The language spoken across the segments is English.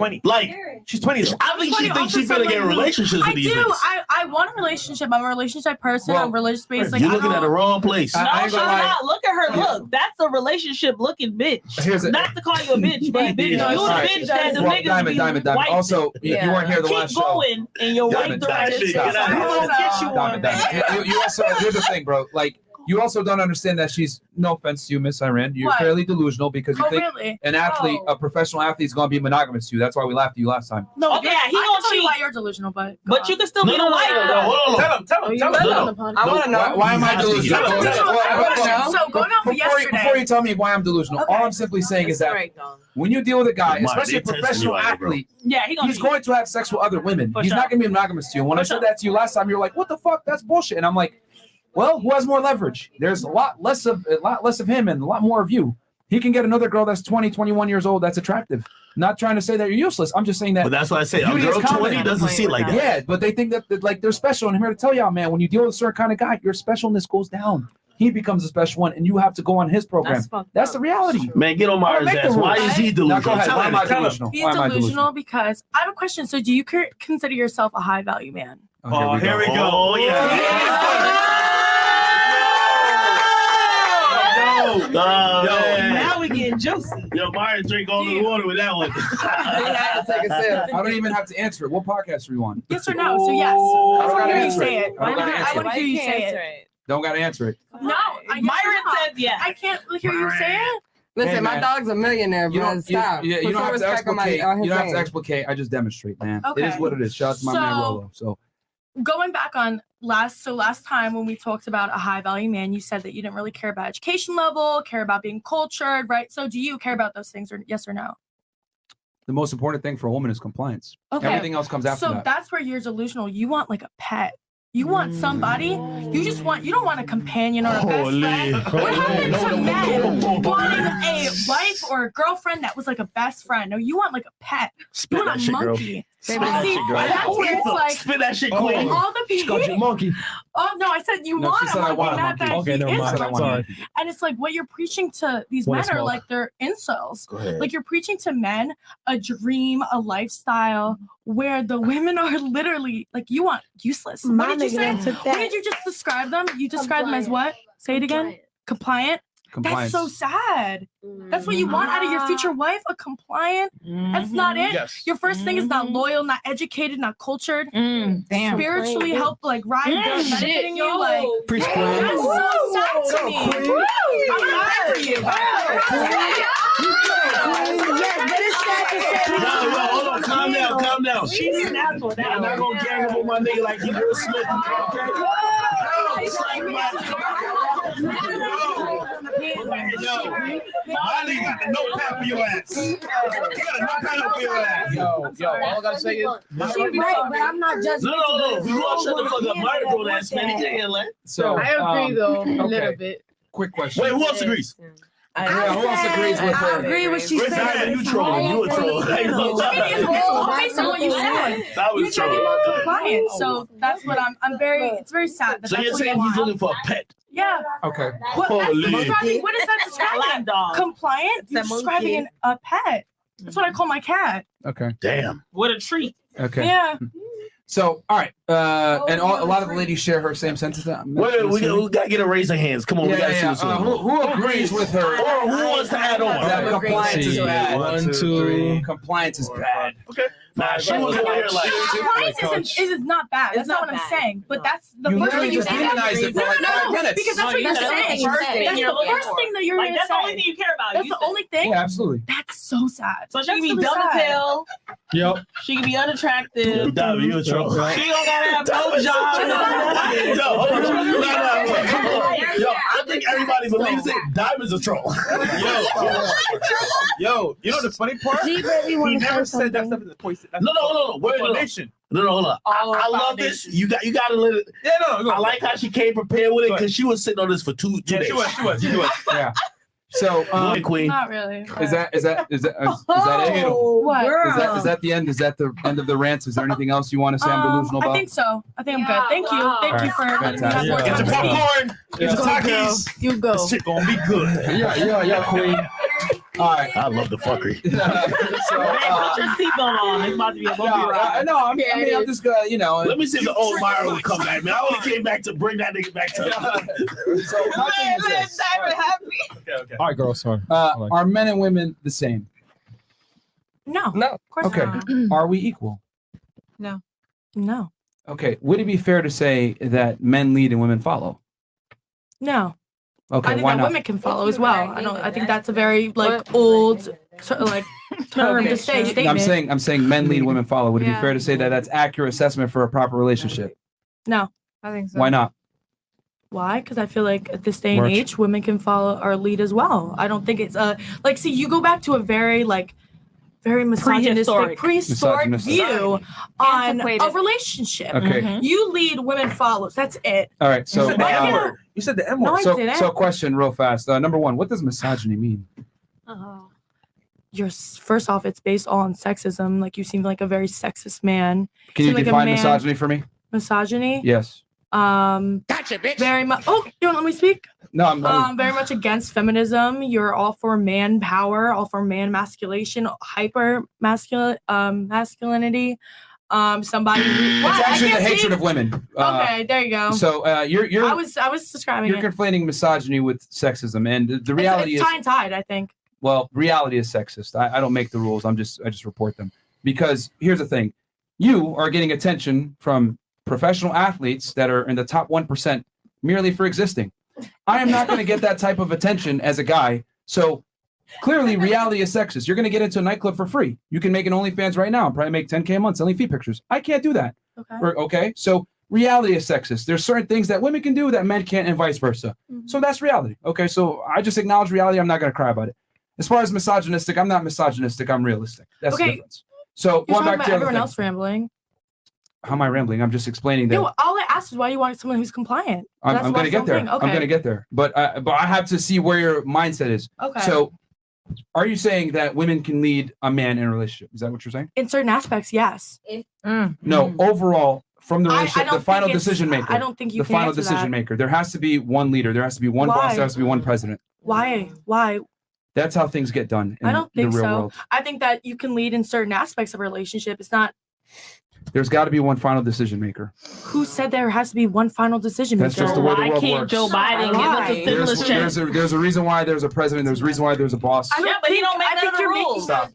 20. Like, she's 20. I think she thinks she's gonna get relationships with these niggas. I want a relationship. I'm a relationship person. I'm religious based. Like, you're looking at the wrong place. No, she's not. Look at her look. That's a relationship looking bitch. Not to call you a bitch, but bitch, you a bitch that the niggas be Diamond. white. Also, you weren't here the last show. Keep going in your right direction. You also, here's the thing, bro. Like, you also don't understand that she's, no offense to you, Miss Iran, you're fairly delusional because you think an athlete, a professional athlete is going to be monogamous to you. That's why we laughed at you last time. No, okay, he gonna tell you why you're delusional, but you can still be a wife. Tell him. I want to know. Why am I delusional? So going off yesterday. Before you tell me why I'm delusional, all I'm simply saying is that when you deal with a guy, especially a professional athlete, he's going to have sex with other women. He's not going to be monogamous to you. When I said that to you last time, you're like, what the fuck? That's bullshit. And I'm like, well, who has more leverage? There's a lot less of him and a lot more of you. He can get another girl that's 20, 21 years old that's attractive. Not trying to say that you're useless. I'm just saying that. But that's what I say. A girl 20 doesn't see it like that. Yeah, but they think that like they're special. And I'm here to tell y'all, man, when you deal with a certain kind of guy, your specialness goes down. He becomes a special one, and you have to go on his program. That's the reality. Man, get on Myron's ass. Why is he delusional? Why am I delusional? He's delusional because I have a question. So, do you consider yourself a high value man? Oh, here we go. Oh, yeah. Now we getting juicy. Yo, Myron drink all the water with that one. I don't even have to answer it. What podcast are you on? Yes or no? So yes. I want to hear you say it. I want to hear you say it. Don't gotta answer it. No, Myron says yes. I can't hear you say it. Listen, my dog's a millionaire, bro. Stop. You don't have to explicate. You don't have to explicate. I just demonstrate, man. Okay. It is what it is. Shout out to my man Rolo. So going back on last time when we talked about a high value man, you said that you didn't really care about education level, care about being cultured, right? So do you care about those things, or yes or no? the most important thing for a woman is compliance. Okay. Everything else comes after that. So that's where you're delusional. You want like a pet. You want somebody, you don't want a companion or a best friend. What happened to men wanting a wife or a girlfriend that was like a best friend? No, you want like a pet. Spit you want that a shit, monkey. girl. Spit that shit, girl. That's where it's like, spit that shit, queen. All the people. Got your monkey. Oh no, I said you want a monkey. Okay, never mind. Sorry. And it's like what you're preaching to these men are like they're incels. Like you're preaching to men a dream, a lifestyle where the women are literally like you want useless. What did you say? What did you just describe them? You described them as what? Say it again. Compliant. That's so sad. That's what you want out of your future wife, a compliant. That's not it. Yes. Your first thing is not loyal, not educated, not cultured. Damn. Spiritually help like ride good, benefiting you like. Preach, queen. That's so sad to me. I'm happy for you. Yes, but it's sad to say. Hold on, calm down. She's natural. I'm not gonna gang up on my nigga like he Will Smith. Yo, Molly got the notepad for your ass. You got a notepad for your ass. Yo, all I gotta say is, She's right, but I'm not judging. No. We all shut the fuck up. Myron bro ass man. He can't let. So I agree though, a little bit. Quick question. Wait, who else agrees? Who else agrees with her? I agree with she said. You trolling. You a troll. Based on what you said. You're talking about compliance. So that's what it's very sad. So you're saying he's looking for a pet? Yeah. Okay. What is that describing? Compliant? You're describing a pet. That's what I call my cat. Okay. Damn. What a treat. Okay. Yeah. So, all right. And a lot of the ladies share her same sentiment. Wait, we gotta get a raise of hands. Come on, we gotta see what's going on. Who agrees with her? Or who wants to add on? That compliance is bad. 1, 2, 3. Compliance is bad. Okay. Nah, she was over here like. Compliance is not bad. That's not what I'm saying. But that's the first thing you say. demonized it for like 5 minutes. Because that's what you're saying. That's the first thing that you're going to say. That's the only thing you care about. That's the only thing? Yeah, absolutely. That's so sad. So she can be dumb as hell. Yep. She can be unattractive. You a troll. She don't gotta have no job. Yo, I think everybody believes it. Diamond's a troll. Yo, you know the funny part? He really He wanted to never say said that something. stuff in the poison. No. Wait, foundation. No, hold on. I love this. You gotta let it. Yeah, no. I like how she came prepared with it because she was sitting on this for two days. She was. Yeah. So, Queen. Not really. Is that it? What? Is that the end? Is that the end of the rants? Is there anything else you want to say I'm delusional about? I think so. I think I'm good. Thank you. Thank you for letting me have more Get your time. popcorn. Get your Takis. You go. This shit gonna be good. Yeah, Queen. All right. I love the fuckery. Put your seatbelt on. It's about to be a bumpy ride. No, I'm just gonna, Let me see if the old Myron will come back, man. I only came back to bring that nigga back to. So my thing is this. Okay. All right, girl. Sorry. Are men and women the same? No. No. Of course Okay. not. Are we equal? No. Okay. Would it be fair to say that men lead and women follow? No. Okay. I think Why that not? women can follow as well. I think that's a very old term to say statement. I'm saying men lead, women follow. Would it be fair to say that that's accurate assessment for a proper relationship? No. I think so. Why not? Why? Because I feel like at this day and age, women can follow or lead as well. I don't think it's see, you go back to a very very misogynistic, prehistoric view on a relationship. Okay. You lead, women follows. That's it. All right. So You said the M No, word. I didn't. So question real fast. Number one, what does misogyny mean? First off, it's based on sexism. Like you seem like a very sexist man. Can you seem like a define man- misogyny for me? Misogyny? Yes. Gotcha, bitch. Very much. Oh, you don't let me speak? No, I'm very much against feminism. You're all for man power, all for man masculation, hyper masculinity. Somebody. It's actually the hatred of women. Okay, there you go. So you're. I was describing You're it. conflating misogyny with sexism, and the reality it's tie and tied, I think. Well, reality is sexist. I don't make the rules. I just report them. Because here's the thing, you are getting attention from professional athletes that are in the top 1% merely for existing. I am not going to get that type of attention as a guy. So clearly reality is sexist. You're going to get into a nightclub for free. You can make an OnlyFans right now and probably make 10K a month selling feet pictures. I can't do that. Okay. So reality is sexist. There's certain things that women can do that men can't and vice versa. So that's reality. Okay. So I just acknowledge reality. I'm not going to cry about it. As far as misogynistic, I'm not misogynistic. I'm realistic. That's the difference. So You're going back to everyone else rambling. How am I rambling? I'm just explaining that. No, all I asked is why you wanted someone who's compliant. I'm going to get there. Okay. I'm going to get there. But I have to see where your mindset is. Okay. So are you saying that women can lead a man in a relationship? Is that what you're saying? In certain aspects, yes. No, overall, from the relationship, the final decision maker. I don't think you the can final answer decision that. maker. There has to be one leader. There has to be one boss. There has to be one president. Why? That's how things get done in I don't think the real so. world. I think that you can lead in certain aspects of a relationship. It's not. There's got to be one final decision maker. Who said there has to be one final decision maker? That's just the way the world works. Joe Biden give us a stimulus check? There's a reason why there's a president. There's a reason why there's a boss. But he don't make none of the rules. Stop.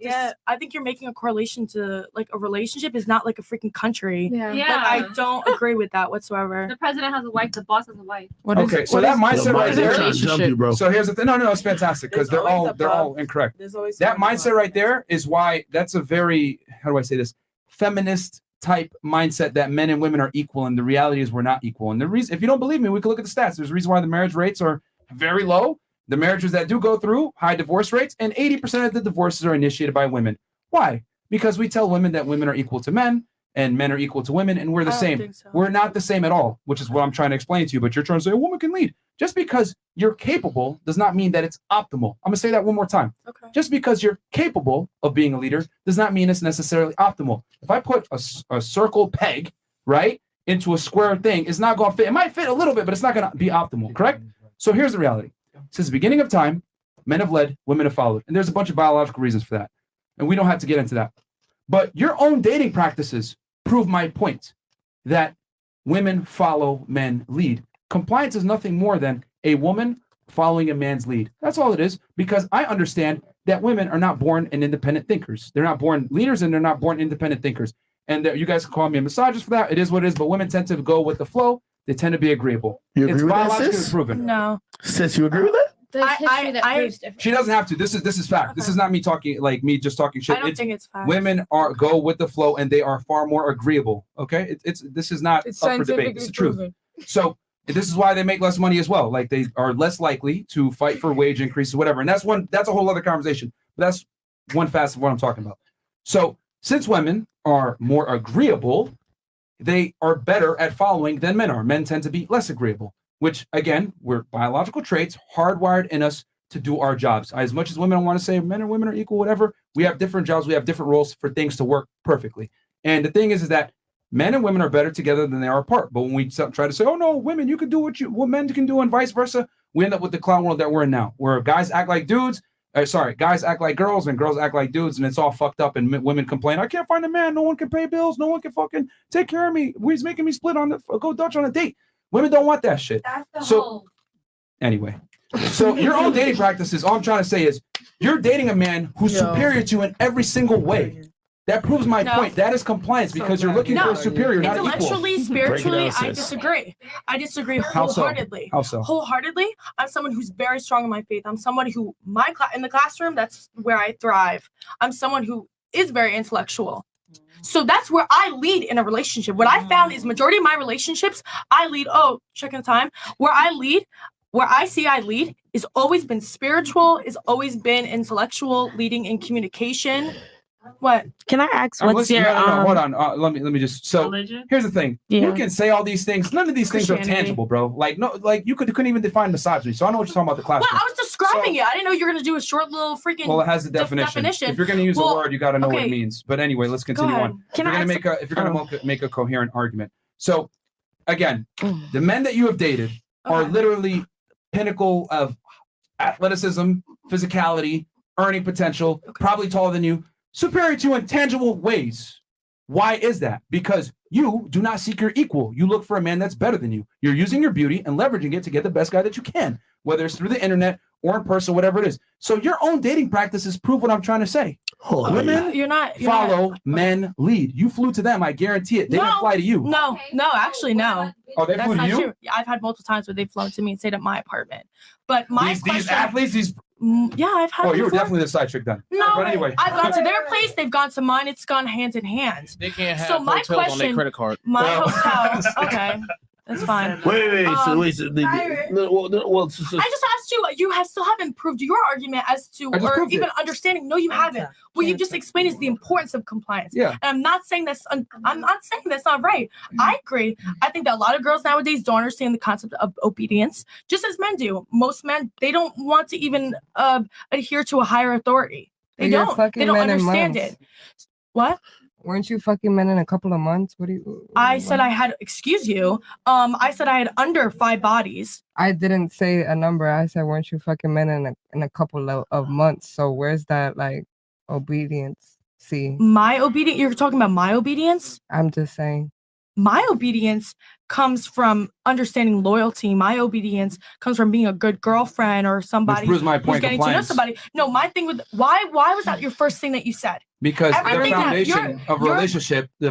I think you're making a correlation to a relationship is not like a freaking country. Yeah. I don't agree with that whatsoever. The president has a wife. The boss has a wife. Okay, so that mindset right there. Bro. So here's the thing. No, it's fantastic because they're all incorrect. That mindset right there is why that's a very, how do I say this, feminist type mindset that men and women are equal, and the reality is we're not equal. And the reason, if you don't believe me, we can look at the stats. There's a reason why the marriage rates are very low. The marriages that do go through, high divorce rates, and 80% of the divorces are initiated by women. Why? Because we tell women that women are equal to men and men are equal to women, and we're the same. So. We're not the same at all, which is what I'm trying to explain to you. But you're trying to say a woman can lead. Just because you're capable does not mean that it's optimal. I'm gonna say that one more time. Okay. Just because you're capable of being a leader does not mean it's necessarily optimal. If I put a circle peg, right, into a square thing, it's not gonna fit. It might fit a little bit, but it's not gonna be optimal, correct? So here's the reality. Since the beginning of time, men have led, women have followed. And there's a bunch of biological reasons for that. And we don't have to get into that. But your own dating practices prove my point that women follow, men lead. Compliance is nothing more than a woman following a man's lead. That's all it is, because I understand that women are not born in independent thinkers. They're not born leaders, and they're not born independent thinkers. And you guys can call me a misogynist for that. It is what it is, but women tend to go with the flow. They tend to be agreeable. You agree it's with that, biologically sis? proven. No. Sis, you agree with that? There's history that proves different. She doesn't have to. This is fact. Okay. This is not me talking just talking shit. I don't think it's fact. Women go with the flow, and they are far more agreeable. Okay, this is not It's up for debate. It's the truth. proven. So this is why they make less money as well. Like they are less likely to fight for wage increases, whatever. And that's a whole other conversation. But that's one facet of what I'm talking about. So since women are more agreeable, they are better at following than men are. Men tend to be less agreeable, which again, we're biological traits hardwired in us to do our jobs. As much as women want to say men and women are equal, whatever, we have different jobs. We have different roles for things to work perfectly. And the thing is that men and women are better together than they are apart. But when we try to say, oh no, women, you can do what men can do and vice versa, we end up with the clown world that we're in now, where guys act like dudes, guys act like girls and girls act like dudes, and it's all fucked up. And women complain, I can't find a man. No one can pay bills. No one can fucking take care of me. He's making me split on go Dutch on a date. Women don't want that shit. Anyway, so your own dating practices. All I'm trying to say is you're dating a man who's superior to you in every single way. That proves my point. That is compliance because you're looking for a superior, not equal. Intellectually, spiritually, I disagree. I disagree wholeheartedly. How so? Wholeheartedly, I'm someone who's very strong in my faith. I'm someone who in the classroom, that's where I thrive. I'm someone who is very intellectual. So that's where I lead in a relationship. What I found is majority of my relationships, I lead. Oh, checking the time. Where I lead is always been spiritual, is always been intellectual, leading in communication. What? Can I ask what's your hold on. Let me just religion? Here's the thing. Yeah. You can say all these things. None of these things are tangible, bro. Like you couldn't even define misogyny. So I know what you're talking about the class. Well, I was describing it. I didn't know you were gonna do a short little freaking. Well, it has a definition. If you're gonna use a word, you got to know what it means. But anyway, let's continue on. If you're gonna make a coherent argument. So again, the men that you have dated are literally pinnacle of athleticism, physicality, earning potential, probably taller than you. Superior to you in tangible ways. Why is that? Because you do not seek your equal. You look for a man that's better than you. You're using your beauty and leveraging it to get the best guy that you can, whether it's through the internet or in person, whatever it is. So your own dating practices prove what I'm trying to say. Women follow, men lead. You flew to them, I guarantee it. They didn't fly to you. No, actually, no. Oh, they flew to you? True. I've had multiple times where they've flown to me and stayed at my apartment. But these athletes, I've had. Oh, you were definitely the side chick then. No, but anyway, I've gone to their place. They've gone to mine. It's gone hand in hand. They can't have hotels on their credit card. My hotel. Okay, that's fine. Wait. I just asked you. You still haven't proved your argument as to, or even understanding. No, you haven't. What you just explained is the importance of compliance. Yeah. And I'm not saying that's. I'm not saying that's not right. I agree. I think that a lot of girls nowadays don't understand the concept of obedience, just as men do. Most men, they don't want to even adhere to a higher authority. They don't understand it. What? Weren't you fucking men in a couple of months? What do you? I said I had. Excuse you. I said I had under 5 bodies. I didn't say a number. I said, weren't you fucking men in a couple of months? So where's that obedience? See, my obedience. You're talking about my obedience. I'm just saying. My obedience comes from understanding loyalty. My obedience comes from being a good girlfriend or somebody who's getting to know somebody. No, my thing with why was that your first thing that you said? Because the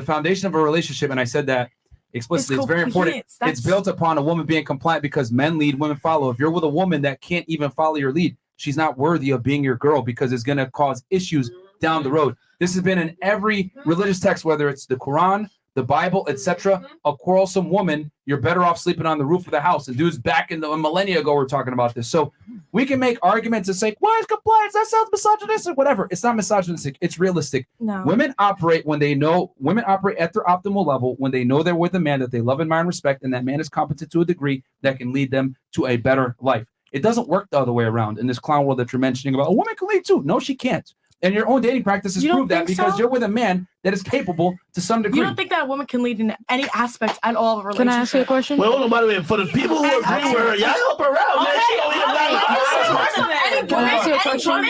foundation of a relationship, and I said that explicitly, it's very important. It's built upon a woman being compliant because men lead, women follow. If you're with a woman that can't even follow your lead, she's not worthy of being your girl because it's going to cause issues down the road. This has been in every religious text, whether it's the Quran, the Bible, etc. A quarrelsome woman, you're better off sleeping on the roof of the house. And dudes back in the millennia ago were talking about this. So we can make arguments and say, why is compliance? That sounds misogynistic, whatever. It's not misogynistic. It's realistic. No. Women operate at their optimal level when they know they're with a man that they love, admire, and respect, and that man is competent to a degree that can lead them to a better life. It doesn't work the other way around in this clown world that you're mentioning about a woman can lead too. No, she can't. And your own dating practices prove that because you're with a man that is capable to some degree. You don't think that a woman can lead in any aspect at all of a relationship? Can I ask you a question? Well, hold on, by the way, for the people who agree with her, y'all help her out, man. She only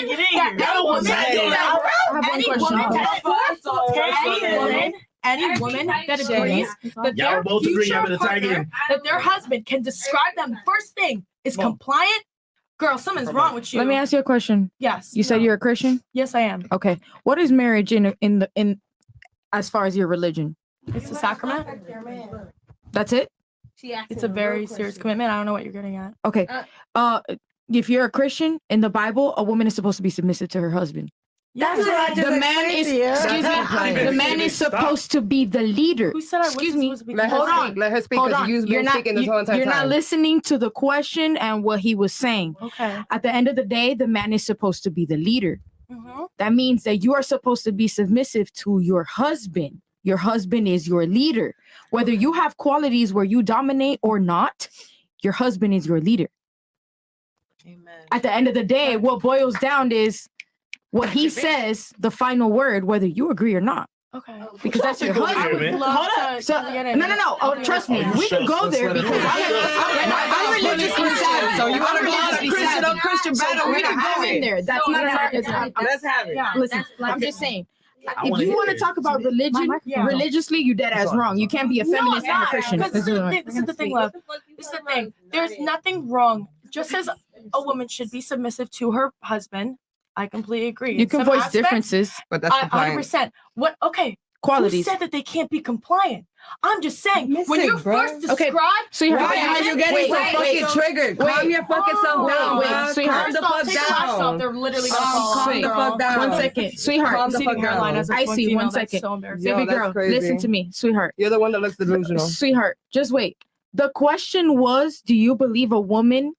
any woman that agrees that their husband can describe them, first thing is compliant. Girl, something's wrong with you. Let me ask you a question. Yes. You said you're a Christian? Yes, I am. Okay. What is marriage in as far as your religion? It's a sacrament. That's it? It's a very serious commitment. I don't know what you're getting at. Okay. If you're a Christian, in the Bible, a woman is supposed to be submissive to her husband. Yes. The man is supposed to be the leader. Who said I wasn't supposed to be? Let her speak. Hold on. You're not listening to the question and what he was saying. Okay. At the end of the day, the man is supposed to be the leader. Mm-hmm. That means that you are supposed to be submissive to your husband. Your husband is your leader. Whether you have qualities where you dominate or not, your husband is your leader. Amen. At the end of the day, what boils down is what he says, the final word, whether you agree or not. Okay. Because that's your Hold husband. on, Hold up. So, no. Oh, trust me. We can go there because I'm religiously savvy. So you want to go on a Christian on Christian battle? We can go in there. That's not an argument. Let's have it. Listen, I'm just saying. If you want to talk about religion, religiously, you dead ass wrong. You can't be a feminist and a Christian. This is the thing, love. This is the thing. There's nothing wrong. Just as a woman should be submissive to her husband, I completely agree. You can voice differences, but that's compliant. 100%. What? Okay. Qualities. Who said that they can't be compliant? I'm just saying, when you first describe, sweetheart, why are you getting so fucking triggered? Calm your fucking self down. Sweetheart, calm the fuck down. They're literally gonna fall calm the fuck down. 1 second, sweetheart. Calm the fuck down. I see. 1 second. So embarrassing. Baby girl, listen to me, sweetheart. You're the one that looks delusional. Sweetheart, just wait. The question was, do you believe a woman?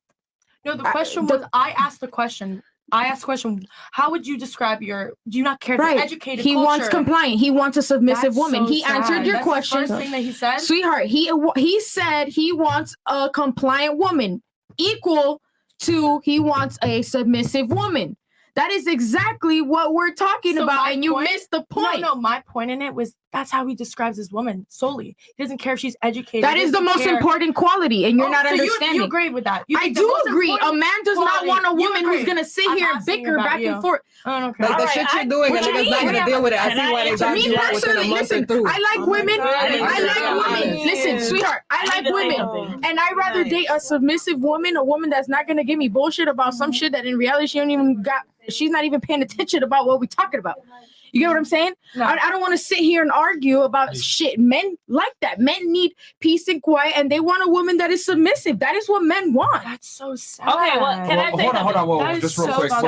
No, the question was, I asked the question. How would you describe do you not care for educated He culture? wants compliant. He wants a submissive woman. So he answered your question. The first thing that he said? Sweetheart, he said he wants a compliant woman equal to he wants a submissive woman. That is exactly what we're talking about, and you missed the point. No, my point in it was that's how he describes his woman solely. He doesn't care if she's educated. That is the most important quality, and you're not understanding. You agree with that? I do agree. A man does not want a woman who's gonna sit here and bicker back and forth. Okay. Like the shit you're doing, and niggas not gonna deal with it. I see why they got you out within a month or two. I like women. I like women. Listen, sweetheart, I like women, and I'd rather date a submissive woman, a woman that's not gonna give me bullshit about some shit that in reality she don't even got. She's not even paying attention about what we're talking about. You get what I'm saying? No. I don't want to sit here and argue about shit. Men like that. Men need peace and quiet, and they want a woman that is submissive. That is what men want. That's so sad. Okay, well, can I say hold on, whoa, just real quick. Because I'm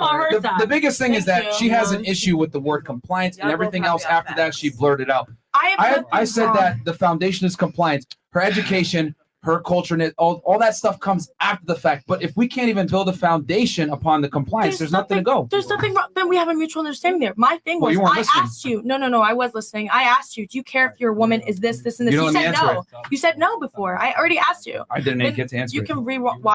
on her side. The biggest thing is that she has an issue with the word compliance, and everything else after that she blurted out. I said that the foundation is compliance. Her education, her culture, and all that stuff comes after the fact. But if we can't even build a foundation upon the compliance, there's nothing to go. There's nothing wrong. Then we have a mutual understanding there. My thing was, I asked you. No, I was listening. I asked you, do you care if your woman is this, and this? You said no. You said no before. I already asked you. I didn't get to answer. You can rewatch.